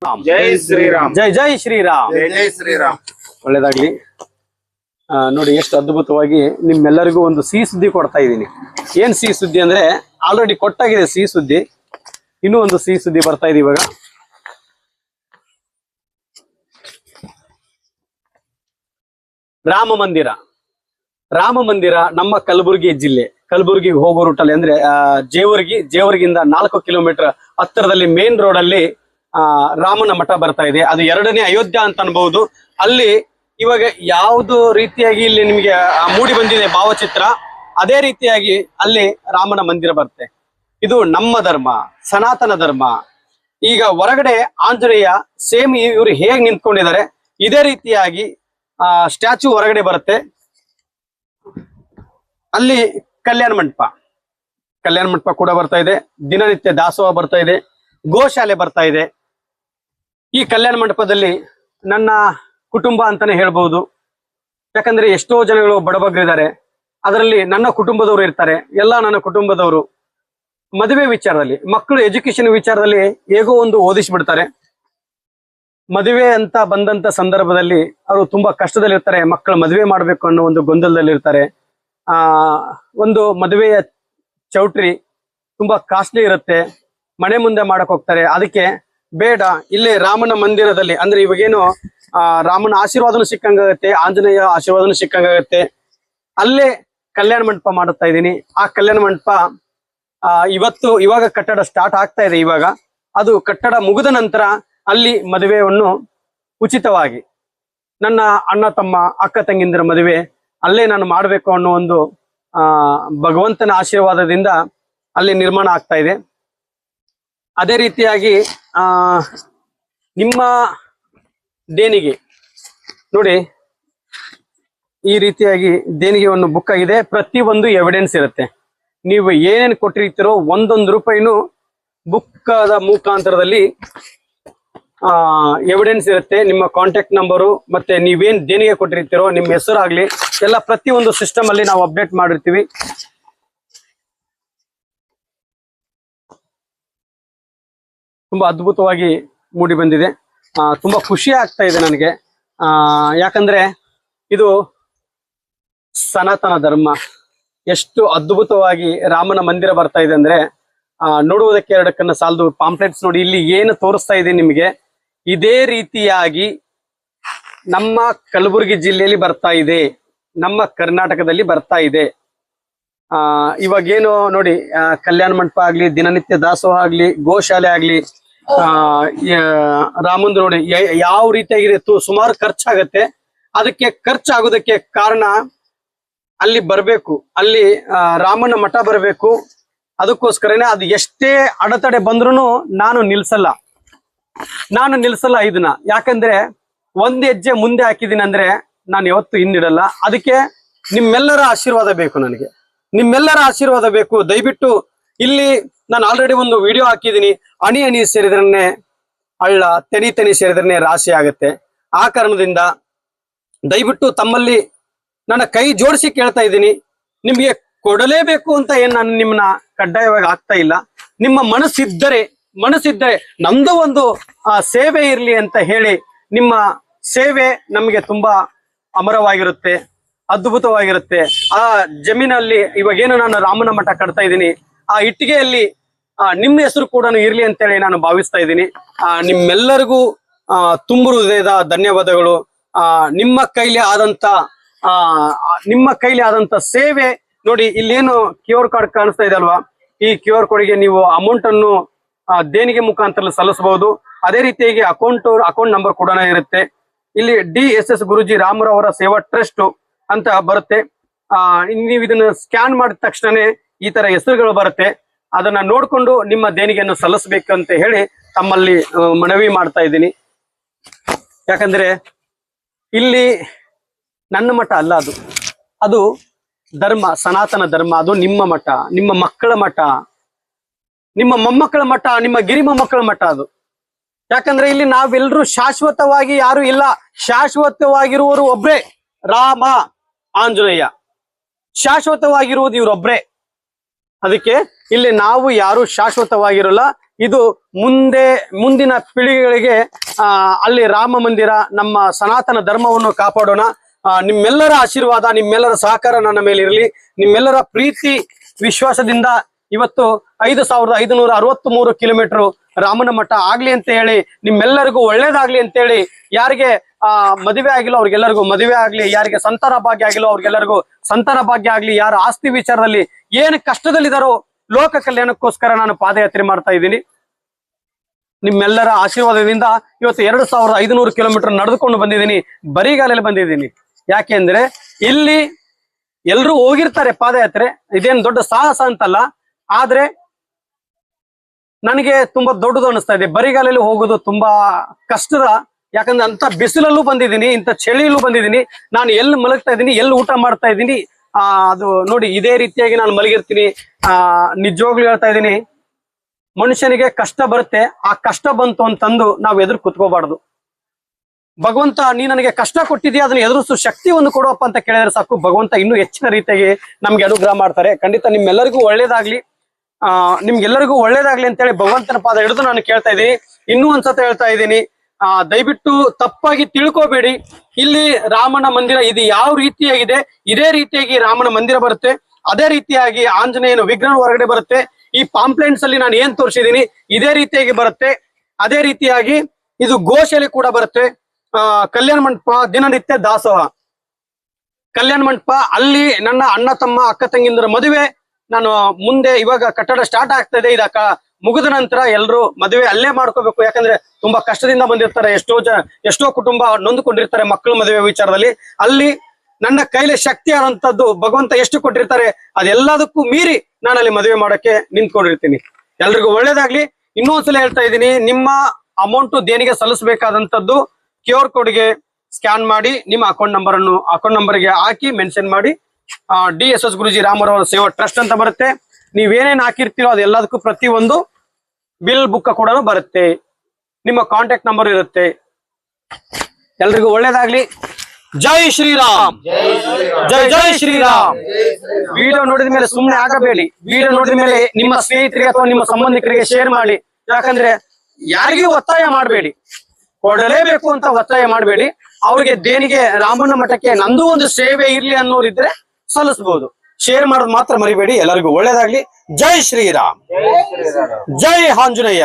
ಜೈ ಶ್ರೀರಾಮ್. ಜೈ ಜೈ ಶ್ರೀರಾಮ್. ಜೈ ಜೈ ಶ್ರೀರಾಮ್. ಒಳ್ಳೇದಾಗ್ಲಿ. ನೋಡಿ ಎಷ್ಟು ಅದ್ಭುತವಾಗಿ ನಿಮ್ಮೆಲ್ಲರಿಗೂ ಒಂದು ಸಿಹಿ ಸುದ್ದಿ ಕೊಡ್ತಾ ಇದ್ದೀನಿ. ಏನ್ ಸಿಹಿ ಸುದ್ದಿ ಅಂದ್ರೆ ಆಲ್ರೆಡಿ ಕೊಟ್ಟಾಗಿದೆ ಸಿಹಿ ಸುದ್ದಿ, ಇನ್ನೂ ಒಂದು ಸಿಹಿ ಸುದ್ದಿ ಬರ್ತಾ ಇದೆ ಇವಾಗ. ರಾಮ ಮಂದಿರ ನಮ್ಮ ಕಲಬುರಗಿ ಜಿಲ್ಲೆ, ಕಲಬುರಗಿಗೆ ಹೋಗೋ ರೂಟಲ್ಲಿ ಅಂದ್ರೆ ಜೇವರ್ಗಿಂದ 4 ಕಿಲೋಮೀಟರ್ ಹತ್ತಿರದಲ್ಲಿ ಮೇನ್ ರೋಡ್ ಅಲ್ಲಿ ರಾಮನ ಮಠ ಬರ್ತಾ ಇದೆ. ಅದು 2ನೇ ಅಯೋಧ್ಯ ಅಂತ ಅನ್ಬಹುದು. ಅಲ್ಲಿ ಇವಾಗ ಯಾವ್ದು ರೀತಿಯಾಗಿ ಇಲ್ಲಿ ನಿಮ್ಗೆ ಮೂಡಿ ಬಂದಿದೆ ಭಾವಚಿತ್ರ, ಅದೇ ರೀತಿಯಾಗಿ ಅಲ್ಲಿ ರಾಮನ ಮಂದಿರ ಬರುತ್ತೆ. ಇದು ನಮ್ಮ ಧರ್ಮ, ಸನಾತನ ಧರ್ಮ. ಈಗ ಹೊರಗಡೆ ಆಂಜನೇಯ ಸೇಮ್ ಇವರು ಹೇಗ್ ನಿಂತ್ಕೊಂಡಿದ್ದಾರೆ ಇದೇ ರೀತಿಯಾಗಿ ಸ್ಟ್ಯಾಚು ಹೊರಗಡೆ ಬರುತ್ತೆ. ಅಲ್ಲಿ ಕಲ್ಯಾಣ ಮಂಟಪ ಕೂಡ ಬರ್ತಾ ಇದೆ. ದಿನನಿತ್ಯ ದಾಸೋಹ ಬರ್ತಾ ಇದೆ, ಗೋಶಾಲೆ ಬರ್ತಾ ಇದೆ. ಈ ಕಲ್ಯಾಣ ಮಂಟಪದಲ್ಲಿ ನನ್ನ ಕುಟುಂಬ ಅಂತಾನೆ ಹೇಳ್ಬಹುದು. ಯಾಕಂದ್ರೆ ಎಷ್ಟೋ ಜನಗಳು ಬಡಬಗ್ರಿದ್ದಾರೆ, ಅದರಲ್ಲಿ ನನ್ನ ಕುಟುಂಬದವರು ಇರ್ತಾರೆ. ಎಲ್ಲ ನನ್ನ ಕುಟುಂಬದವರು ಮದುವೆ ವಿಚಾರದಲ್ಲಿ, ಮಕ್ಕಳು ಎಜುಕೇಶನ್ ವಿಚಾರದಲ್ಲಿ ಹೇಗೋ ಒಂದು ಓದಿಸ್ಬಿಡ್ತಾರೆ. ಮದುವೆ ಅಂತ ಬಂದಂತ ಸಂದರ್ಭದಲ್ಲಿ ಅವರು ತುಂಬಾ ಕಷ್ಟದಲ್ಲಿರ್ತಾರೆ. ಮಕ್ಕಳ ಮದುವೆ ಮಾಡ್ಬೇಕು ಅನ್ನೋ ಒಂದು ಗೊಂದಲದಲ್ಲಿರ್ತಾರೆ. ಒಂದು ಮದುವೆಯ ಚೌಟ್ರಿ ತುಂಬಾ ಕಾಸ್ಟ್ಲಿ ಇರುತ್ತೆ, ಮನೆ ಮುಂದೆ ಮಾಡಕ್ ಹೋಗ್ತಾರೆ. ಅದಕ್ಕೆ ಬೇಡ, ಇಲ್ಲೇ ರಾಮನ ಮಂದಿರದಲ್ಲಿ ಅಂದ್ರೆ ಇವಾಗೇನು ರಾಮನ ಆಶೀರ್ವಾದನೂ ಸಿಕ್ಕಂಗಾಗತ್ತೆ, ಆಂಜನೇಯ ಆಶೀರ್ವಾದನೂ ಸಿಕ್ಕಂಗಾಗತ್ತೆ. ಅಲ್ಲೇ ಕಲ್ಯಾಣ ಮಂಟಪ ಮಾಡುತ್ತಾ ಇದ್ದೀನಿ. ಆ ಕಲ್ಯಾಣ ಮಂಟಪ ಇವಾಗ ಕಟ್ಟಡ ಸ್ಟಾರ್ಟ್ ಆಗ್ತಾ ಇದೆ. ಇವಾಗ ಅದು ಕಟ್ಟಡ ಮುಗಿದ ನಂತರ ಅಲ್ಲಿ ಮದುವೆಯನ್ನು ಉಚಿತವಾಗಿ ನನ್ನ ಅಣ್ಣ ತಮ್ಮ ಅಕ್ಕ ತಂಗಿಂದಿರ ಮದುವೆ ಅಲ್ಲೇ ನಾನು ಮಾಡಬೇಕು ಅನ್ನೋ ಒಂದು ಭಗವಂತನ ಆಶೀರ್ವಾದದಿಂದ ಅಲ್ಲಿ ನಿರ್ಮಾಣ ಆಗ್ತಾ ಇದೆ. ಅದೇ ರೀತಿಯಾಗಿ ನಿಮ್ಮ ದೇಣಿಗೆ ನೋಡಿ, ಈ ರೀತಿಯಾಗಿ ದೇಣಿಗೆ ಒಂದು ಬುಕ್ ಆಗಿದೆ. ಪ್ರತಿಯೊಂದು ಎವಿಡೆನ್ಸ್ ಇರುತ್ತೆ. ನೀವು ಏನೇನು ಕೊಟ್ಟಿರ್ತೀರೋ ಒಂದೊಂದು ರೂಪಾಯಿನೂ ಬುಕ್ಕದ ಮುಖಾಂತರದಲ್ಲಿ ಎವಿಡೆನ್ಸ್ ಇರುತ್ತೆ. ನಿಮ್ಮ ಕಾಂಟ್ಯಾಕ್ಟ್ ನಂಬರು ಮತ್ತೆ ನೀವೇನ್ ದೇಣಿಗೆ ಕೊಟ್ಟಿರ್ತೀರೋ ನಿಮ್ಮ ಹೆಸರು ಆಗ್ಲಿ ಎಲ್ಲ ಪ್ರತಿಯೊಂದು ಸಿಸ್ಟಮ್ ಅಲ್ಲಿ ನಾವು ಅಪ್ಡೇಟ್ ಮಾಡಿರ್ತೀವಿ. ತುಂಬಾ ಅದ್ಭುತವಾಗಿ ಮೂಡಿ ಬಂದಿದೆ. ತುಂಬಾ ಖುಷಿ ಆಗ್ತಾ ಇದೆ ನನಗೆ. ಯಾಕಂದ್ರೆ ಇದು ಸನಾತನ ಧರ್ಮ. ಎಷ್ಟು ಅದ್ಭುತವಾಗಿ ರಾಮನ ಮಂದಿರ ಬರ್ತಾ ಇದೆ ಅಂದ್ರೆ ನೋಡುವುದಕ್ಕೆ 2 ಕಣ್ಣು ಸಾಲದು. ಪಾಂಪ್ಲೆಟ್ಸ್ ನೋಡಿ, ಇಲ್ಲಿ ಏನು ತೋರಿಸ್ತಾ ಇದೆ ನಿಮಗೆ, ಇದೇ ರೀತಿಯಾಗಿ ನಮ್ಮ ಕಲಬುರಗಿ ಜಿಲ್ಲೆಯಲ್ಲಿ ಬರ್ತಾ ಇದೆ, ನಮ್ಮ ಕರ್ನಾಟಕದಲ್ಲಿ ಬರ್ತಾ ಇದೆ. ಇವಾಗೇನು ನೋಡಿ, ಕಲ್ಯಾಣ ಮಂಟಪ ಆಗ್ಲಿ, ದಿನನಿತ್ಯ ದಾಸೋಹ ಆಗ್ಲಿ, ಗೋಶಾಲೆ ಆಗ್ಲಿ, ರಾಮಂದ್ರ ನೋಡಿ ಯಾವ ರೀತಿಯಾಗಿದೆ. ಸುಮಾರು ಖರ್ಚಾಗತ್ತೆ. ಅದಕ್ಕೆ ಖರ್ಚಾಗೋದಕ್ಕೆ ಕಾರಣ ಅಲ್ಲಿ ಬರ್ಬೇಕು, ಅಲ್ಲಿ ರಾಮನ ಮಠ ಬರ್ಬೇಕು. ಅದಕ್ಕೋಸ್ಕರನೇ ಅದು ಎಷ್ಟೇ ಅಡೆತಡೆ ಬಂದ್ರೂ ನಾನು ನಿಲ್ಸಲ್ಲ ಇದನ್ನ. ಯಾಕಂದ್ರೆ ಒಂದ್ ಹೆಜ್ಜೆ ಮುಂದೆ ಹಾಕಿದೀನಿ ಅಂದ್ರೆ ನಾನು ಯಾವತ್ತು ಹಿಂದಿಡಲ್ಲ. ಅದಕ್ಕೆ ನಿಮ್ಮೆಲ್ಲರ ಆಶೀರ್ವಾದ ಬೇಕು, ನನಗೆ ನಿಮ್ಮೆಲ್ಲರ ಆಶೀರ್ವಾದ ಬೇಕು. ದಯವಿಟ್ಟು ಇಲ್ಲಿ ನಾನು ಆಲ್ರೆಡಿ ಒಂದು ವಿಡಿಯೋ ಹಾಕಿದ್ದೀನಿ. ಅಣಿ ಸೇರಿದ್ರನ್ನೇ ಹಳ್ಳ, ತೆನಿ ಸೇರಿದ್ರನ್ನೇ ರಾಶಿ ಆಗತ್ತೆ. ಆ ಕಾರಣದಿಂದ ದಯವಿಟ್ಟು ತಮ್ಮಲ್ಲಿ ನನ್ನ ಕೈ ಜೋಡಿಸಿ ಕೇಳ್ತಾ ಇದ್ದೀನಿ. ನಿಮ್ಗೆ ಕೊಡಲೇಬೇಕು ಅಂತ ಏನ್ ನಾನು ನಿಮ್ಮನ್ನ ಕಡ್ಡಾಯವಾಗಿ ಆಗ್ತಾ ಇಲ್ಲ. ನಿಮ್ಮ ಮನಸ್ಸಿದ್ದರೆ ನಮ್ದು ಒಂದು ಸೇವೆ ಇರ್ಲಿ ಅಂತ ಹೇಳಿ, ನಿಮ್ಮ ಸೇವೆ ನಮಗೆ ತುಂಬಾ ಅಮರವಾಗಿರುತ್ತೆ, ಅದ್ಭುತವಾಗಿರುತ್ತೆ. ಆ ಜಮೀನಲ್ಲಿ ಇವಾಗೇನು ನಾನು ರಾಮನ ಮಠ ಕಟ್ತಾ ಇದ್ದೀನಿ, ಆ ಇಟ್ಟಿಗೆಯಲ್ಲಿ ನಿಮ್ಮ ಹೆಸರು ಕೂಡ ಇರ್ಲಿ ಅಂತೇಳಿ ನಾನು ಭಾವಿಸ್ತಾ ಇದ್ದೀನಿ. ನಿಮ್ಮೆಲ್ಲರಿಗೂ ತುಂಬು ಹೃದಯದ ಧನ್ಯವಾದಗಳು. ನಿಮ್ಮ ಕೈಲಿ ಆದಂತ ಸೇವೆ ನೋಡಿ. ಇಲ್ಲೇನು QR ಕಾರ್ಡ್ ಕಾಣಿಸ್ತಾ ಇದೆ ಅಲ್ವಾ, ಈ QR ಕೋಡ್ಗೆ ನೀವು ಅಮೌಂಟ್ ಅನ್ನು ದೇಣಿಗೆ ಮುಖಾಂತರ ಸಲ್ಲಿಸಬಹುದು. ಅದೇ ರೀತಿಯಾಗಿ ಅಕೌಂಟ್ ನಂಬರ್ ಕೂಡ ಇರುತ್ತೆ. ಇಲ್ಲಿ DSS ಗುರುಜಿ ರಾಮರವರ ಸೇವಾ ಟ್ರಸ್ಟ್ ಅಂತ ಬರುತ್ತೆ. ನೀವು ಇದನ್ನ ಸ್ಕ್ಯಾನ್ ಮಾಡಿದ ತಕ್ಷಣನೇ ಈ ತರ ಹೆಸರುಗಳು ಬರುತ್ತೆ. ಅದನ್ನ ನೋಡ್ಕೊಂಡು ನಿಮ್ಮ ದೇಣಿಗೆಯನ್ನು ಸಲ್ಲಿಸಬೇಕಂತ ಹೇಳಿ ತಮ್ಮಲ್ಲಿ ಮನವಿ ಮಾಡ್ತಾ ಇದ್ದೀನಿ. ಯಾಕಂದ್ರೆ ಇಲ್ಲಿ ನನ್ನ ಮಠ ಅಲ್ಲ, ಅದು ಧರ್ಮ, ಸನಾತನ ಧರ್ಮ. ಅದು ನಿಮ್ಮ ಮಠ, ನಿಮ್ಮ ಮಕ್ಕಳ ಮಠ, ನಿಮ್ಮ ಮೊಮ್ಮಕ್ಕಳ ಮಠ, ನಿಮ್ಮ ಗಿರಿ ಮೊಮ್ಮಕ್ಕಳ ಮಠ ಅದು. ಯಾಕಂದ್ರೆ ಇಲ್ಲಿ ನಾವೆಲ್ಲರೂ ಶಾಶ್ವತವಾಗಿ ಯಾರು ಇಲ್ಲ, ಶಾಶ್ವತವಾಗಿರುವರು ಒಬ್ರೇ, ರಾಮ ಆಂಜನೇಯ. ಶಾಶ್ವತವಾಗಿರುವುದು ಇವರೊಬ್ರೇ. ಅದಕ್ಕೆ ಇಲ್ಲಿ ನಾವು ಯಾರು ಶಾಶ್ವತವಾಗಿರಲ್ಲ, ಇದು ಮುಂದಿನ ಪೀಳಿಗೆಗಳಿಗೆ ಅಲ್ಲಿ ರಾಮ ಮಂದಿರ, ನಮ್ಮ ಸನಾತನ ಧರ್ಮವನ್ನು ಕಾಪಾಡೋಣ. ನಿಮ್ಮೆಲ್ಲರ ಆಶೀರ್ವಾದ, ನಿಮ್ಮೆಲ್ಲರ ಸಹಕಾರ ನನ್ನ ಮೇಲೆ ಇರಲಿ. ನಿಮ್ಮೆಲ್ಲರ ಪ್ರೀತಿ ವಿಶ್ವಾಸದಿಂದ ಇವತ್ತು 5563 ಕಿಲೋಮೀಟರ್ ರಾಮನ ಮಠ ಆಗ್ಲಿ ಅಂತ ಹೇಳಿ, ನಿಮ್ಮೆಲ್ಲರಿಗೂ ಒಳ್ಳೇದಾಗ್ಲಿ ಅಂತ ಹೇಳಿ, ಯಾರಿಗೆ ಮದುವೆ ಆಗಿಲ್ಲ ಅವ್ರಿಗೆಲ್ಲರಿಗೂ ಮದುವೆ ಆಗ್ಲಿ, ಯಾರಿಗೆ ಸಂತಾನ ಭಾಗ್ಯ ಆಗಿಲ್ಲ ಅವ್ರಿಗೆಲ್ಲರಿಗೂ ಸಂತಾನ ಭಾಗ್ಯ ಆಗ್ಲಿ, ಯಾರು ಆಸ್ತಿ ವಿಚಾರದಲ್ಲಿ ಏನು ಕಷ್ಟದಲ್ಲಿದ್ದಾರೋ ಲೋಕ ಕಲ್ಯಾಣಕ್ಕೋಸ್ಕರ ನಾನು ಪಾದಯಾತ್ರೆ ಮಾಡ್ತಾ ಇದ್ದೀನಿ. ನಿಮ್ಮೆಲ್ಲರ ಆಶೀರ್ವಾದದಿಂದ ಇವತ್ತು 2500 ಕಿಲೋಮೀಟರ್ ನಡೆದುಕೊಂಡು ಬಂದಿದ್ದೀನಿ, ಬರಿಗಾಲಲ್ಲಿ ಬಂದಿದ್ದೀನಿ. ಯಾಕೆಂದ್ರೆ ಇಲ್ಲಿ ಎಲ್ರು ಹೋಗಿರ್ತಾರೆ ಪಾದಯಾತ್ರೆ, ಇದೇನು ದೊಡ್ಡ ಸಾಹಸ ಅಂತಲ್ಲ, ಆದ್ರೆ ನನಗೆ ತುಂಬಾ ದೊಡ್ಡದು ಅನಿಸ್ತಾ ಇದೆ. ಬರಿಗಾಲಲ್ಲಿ ಹೋಗೋದು ತುಂಬಾ ಕಷ್ಟದ, ಯಾಕಂದ್ರೆ ಅಂತ ಬಿಸಿಲಲ್ಲೂ ಬಂದಿದ್ದೀನಿ, ಇಂಥ ಚಳಿಯಲ್ಲೂ ಬಂದಿದ್ದೀನಿ. ನಾನು ಎಲ್ಲಿ ಮಲಗ್ತಾ ಇದ್ದೀನಿ, ಎಲ್ಲಿ ಊಟ ಮಾಡ್ತಾ ಇದ್ದೀನಿ, ಅದು ನೋಡಿ ಇದೇ ರೀತಿಯಾಗಿ ನಾನು ಮಲಗಿರ್ತೀನಿ. ನಿಜವಾಗ್ಲೂ ಹೇಳ್ತಾ ಇದ್ದೀನಿ, ಮನುಷ್ಯನಿಗೆ ಕಷ್ಟ ಬರುತ್ತೆ, ಆ ಕಷ್ಟ ಬಂತು ಅಂತಂದು ನಾವು ಎದುರು ಕುತ್ಕೋಬಾರ್ದು. ಭಗವಂತ ನೀ ನನಗೆ ಕಷ್ಟ ಕೊಟ್ಟಿದ್ಯಾ, ಅದನ್ನ ಎದುರಿಸು ಶಕ್ತಿ ಒಂದು ಕೊಡುವಪ್ಪ ಅಂತ ಕೇಳಿದ್ರೆ ಸಾಕು, ಭಗವಂತ ಇನ್ನೂ ಹೆಚ್ಚಿನ ರೀತಿಯಾಗಿ ನಮ್ಗೆ ಅನುಗ್ರಹ ಮಾಡ್ತಾರೆ. ಖಂಡಿತ ನಿಮ್ಮೆಲ್ಲರಿಗೂ ಒಳ್ಳೇದಾಗ್ಲಿ, ನಿಮ್ಗೆಲ್ಲರಿಗೂ ಒಳ್ಳೇದಾಗ್ಲಿ ಅಂತೇಳಿ ಭಗವಂತನ ಪಾದ ಹಿಡಿದು ನಾನು ಕೇಳ್ತಾ ಇದ್ದೀನಿ. ಇನ್ನೂ ಒಂದ್ಸತ ಹೇಳ್ತಾ ಇದ್ದೀನಿ, ದಯವಿಟ್ಟು ತಪ್ಪಾಗಿ ತಿಳ್ಕೋಬೇಡಿ. ಇಲ್ಲಿ ರಾಮನ ಮಂದಿರ ಇದು ಯಾವ ರೀತಿಯಾಗಿದೆ, ಇದೇ ರೀತಿಯಾಗಿ ರಾಮನ ಮಂದಿರ ಬರುತ್ತೆ, ಅದೇ ರೀತಿಯಾಗಿ ಆಂಜನೇಯನ ವಿಗ್ರಹ ಹೊರಗಡೆ ಬರುತ್ತೆ. ಈ ಪಾಂಪ್ಲೆಂಟ್ಸ್ ಅಲ್ಲಿ ನಾನು ಏನ್ ತೋರಿಸಿದೀನಿ ಇದೇ ರೀತಿಯಾಗಿ ಬರುತ್ತೆ. ಅದೇ ರೀತಿಯಾಗಿ ಇದು ಗೋಶಾಲೆ ಕೂಡ ಬರುತ್ತೆ. ಕಲ್ಯಾಣ ಮಂಟಪ, ದಿನನಿತ್ಯ ದಾಸೋಹ, ಕಲ್ಯಾಣ ಮಂಟಪ. ಅಲ್ಲಿ ನನ್ನ ಅಣ್ಣ ತಮ್ಮ ಅಕ್ಕ ತಂಗಿಂದ್ರ ಮದುವೆ ನಾನು ಮುಂದೆ ಇವಾಗ ಕಟ್ಟಡ ಸ್ಟಾರ್ಟ್ ಆಗ್ತಾ ಇದೆ. ಇದಕ್ಕ ಮುಗಿದ ನಂತರ ಎಲ್ಲರೂ ಮದುವೆ ಅಲ್ಲೇ ಮಾಡ್ಕೋಬೇಕು. ಯಾಕಂದ್ರೆ ತುಂಬಾ ಕಷ್ಟದಿಂದ ಬಂದಿರ್ತಾರೆ, ಎಷ್ಟೋ ಕುಟುಂಬ ನೊಂದುಕೊಂಡಿರ್ತಾರೆ ಮಕ್ಕಳ ಮದುವೆ ವಿಚಾರದಲ್ಲಿ. ಅಲ್ಲಿ ನನ್ನ ಕೈಲಿ ಶಕ್ತಿ ಆದಂತದ್ದು ಭಗವಂತ ಎಷ್ಟು ಕೊಟ್ಟಿರ್ತಾರೆ ಅದೆಲ್ಲದಕ್ಕೂ ಮೀರಿ ನಾನು ಅಲ್ಲಿ ಮದುವೆ ಮಾಡಕ್ಕೆ ನಿಂತ್ಕೊಂಡಿರ್ತೀನಿ. ಎಲ್ರಿಗೂ ಒಳ್ಳೇದಾಗ್ಲಿ. ಇನ್ನೊಂದ್ಸಲ ಹೇಳ್ತಾ ಇದ್ದೀನಿ, ನಿಮ್ಮ ಅಮೌಂಟ್ ದೇಣಿಗೆ ಸಲ್ಲಿಸಬೇಕಾದಂತದ್ದು QR ಕೋಡ್ಗೆ ಸ್ಕ್ಯಾನ್ ಮಾಡಿ ನಿಮ್ಮ ಅಕೌಂಟ್ ನಂಬರ್ಗೆ ಹಾಕಿ ಮೆನ್ಷನ್ ಮಾಡಿ. DSS ಗುರುಜಿ ರಾಮರವರ ಸೇವಾ ಟ್ರಸ್ಟ್ ಅಂತ ಬರುತ್ತೆ. ನೀವೇನೇನ್ ಹಾಕಿರ್ತೀರೋ ಅದೆಲ್ಲದಕ್ಕೂ ಪ್ರತಿಯೊಂದು ಬಿಲ್ ಬುಕ್ ಕೂಡ ಬರುತ್ತೆ, ನಿಮ್ಮ ಕಾಂಟ್ಯಾಕ್ಟ್ ನಂಬರ್ ಇರುತ್ತೆ. ಎಲ್ರಿಗೂ ಒಳ್ಳೇದಾಗ್ಲಿ. ಜೈ ಶ್ರೀರಾಮ್, ಜೈ ಜೈ ಶ್ರೀರಾಮ್. ವಿಡಿಯೋ ನೋಡಿದ ಮೇಲೆ ಸುಮ್ಮನೆ ಆಗಬೇಡಿ. ವಿಡಿಯೋ ನೋಡಿದ ಮೇಲೆ ನಿಮ್ಮ ಸ್ನೇಹಿತರಿಗೆ ಅಥವಾ ನಿಮ್ಮ ಸಂಬಂಧಿಕರಿಗೆ ಶೇರ್ ಮಾಡಿ. ಯಾಕಂದ್ರೆ ಯಾರಿಗೂ ಒತ್ತಾಯ ಮಾಡಬೇಡಿ, ಕೊಡಲೇಬೇಕು ಅಂತ ಒತ್ತಾಯ ಮಾಡಬೇಡಿ. ಅವ್ರಿಗೆ ದೇಣಿಗೆ ರಾಮನ ಮಠಕ್ಕೆ ನಂದು ಒಂದು ಸೇವೆ ಇರ್ಲಿ ಅನ್ನೋರಿದ್ರೆ ಸಲ್ಲಿಸಬಹುದು. ಶೇರ್ ಮಾಡೋದು ಮಾತ್ರ ಮರಿಬೇಡಿ. ಎಲ್ಲರಿಗೂ ಒಳ್ಳೇದಾಗ್ಲಿ. ಜೈ ಶ್ರೀರಾಮ್, ಜೈ ಆಂಜನೇಯ.